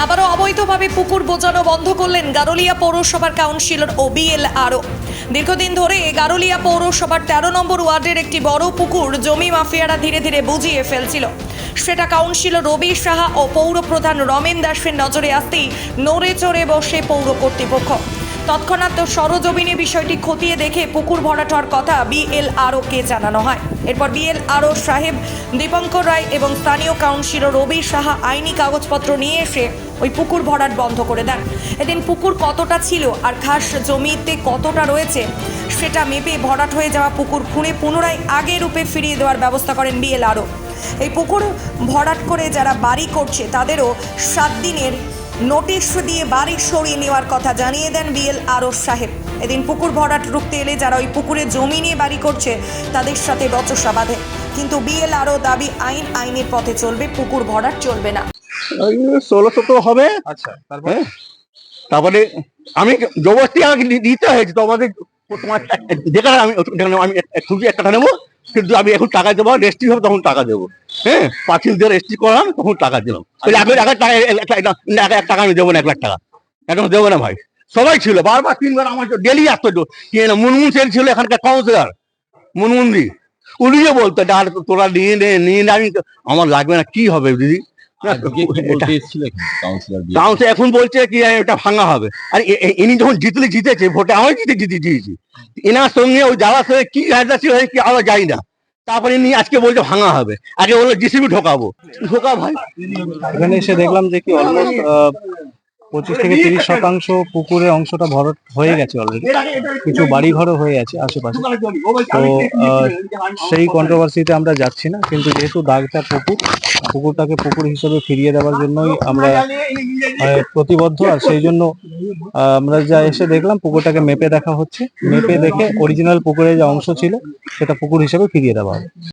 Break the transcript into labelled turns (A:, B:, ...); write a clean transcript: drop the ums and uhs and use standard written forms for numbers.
A: আবারও অবৈধভাবে পুকুর বোজানো বন্ধ করলেন গারুলিয়া পৌরসভার কাউন্সিলর ও বিএলআরও। দীর্ঘদিন ধরে গারুলিয়া পৌরসভার 13 নম্বর ওয়ার্ডের একটি বড় পুকুর জমি মাফিয়ারা ধীরে ধীরে বুঝিয়ে ফেলছিল। সেটা কাউন্সিলর রবি সাহা ও পৌর প্রধান রমেন দাসের নজরে আসতেই নড়ে চড়ে বসে পৌর কর্তৃপক্ষ। তৎক্ষণাৎ সরজমিনে বিষয়টি খতিয়ে দেখে পুকুর ভরাট হওয়ার কথা বিএলআরওকে জানানো হয়। এরপর বিএলআরও সাহেব দীপঙ্কর রায় এবং স্থানীয় কাউন্সিলর রবি সাহা আইনি কাগজপত্র নিয়ে এসে ওই পুকুর ভরাট বন্ধ করে দেন। এদিন পুকুর কতটা ছিল আর খাস জমিতে কতটা রয়েছে সেটা মেপে ভরাট হয়ে যাওয়া পুকুর খুঁড়ে পুনরায় আগের রূপে ফিরিয়ে দেওয়ার ব্যবস্থা করেন বিএলআরও। এই পুকুর ভরাট করে যারা বাড়ি করছে তাদেরও 7 দিনের নোটিশ দিয়ে বাড়ি সরিয়ে নেওয়ার কথা জানিয়ে দেন বিএলআরও সাহেব। এদিন পুকুর ভরাট রুখতে এলে যারা ওই পুকুরে জমি নিয়ে বাড়ি করছে তাদের সাথে বচসা বাঁধে। কিন্তু বিএলআরও দাবি আইনের পথে চলবে, পুকুর ভরাট চলবে না।
B: 1600 হবে।
C: আচ্ছা,
B: তারপরে আমি জবরদস্তি আমাকে দিতে হয়েছে, তো আমাদের তোমার যেখানে আমি শুধু একটা নেবো, কিন্তু আমি এখন টাকা দেবো, রেজিস্ট্রি হবে তখন টাকা দেবো। হ্যাঁ, 5 দিন ধরে রেজিস্ট্রি করলাম তখন টাকা দিলাম। 1 টাকা আমি দেবো না, 1 লাখ টাকা এখন দেবো না ভাই। সবাই ছিল, বারবার 3 বার আমার ডেলি আসতো। মুনমুন সেন ছিল এখানকার কাউন্সিলর, মুনমুন্দি, উনিও বলতো আর তোরা নিয়ে নে, আমি আমার লাগবে না, কি হবে দিদি। কাউন্সিলর এখন বলছে কি এটা ভাঙা হবে। আর ইনি যখন জিতেছে ভোটে, আমি জিতেছি, এনার সঙ্গে ওই যাওয়ার সঙ্গে কি হাজার ছিল কি আমরা যাই না। তারপরে ইনি আজকে বলছে ভাঙা হবে, আগে বললো জিসিবি ঢোকাবো। ঢোকা ভাই,
C: এখানে এসে দেখলাম যে কি অলমোস্ট 25 থেকে 30% পুকুরের অংশটা ভরাট হয়ে গেছে অলরেডি। কিছু বাড়ি ঘরও হয়ে আছে আশেপাশে। তো সেই কন্ট্রোভার্সিতে আমরা যাচ্ছি না, কিন্তু যেহেতু দাগটা পুকুরটাকে পুকুর হিসেবে ফিরিয়ে দেওয়ার জন্যই আমরা প্রতিবদ্ধ। আর সেই জন্য আমরা যা এসে দেখলাম পুকুরটাকে মেপে দেখা হচ্ছে, মেপে দেখে অরিজিনাল পুকুরের যে অংশ ছিল সেটা পুকুর হিসেবে ফিরিয়ে দেওয়া হবে।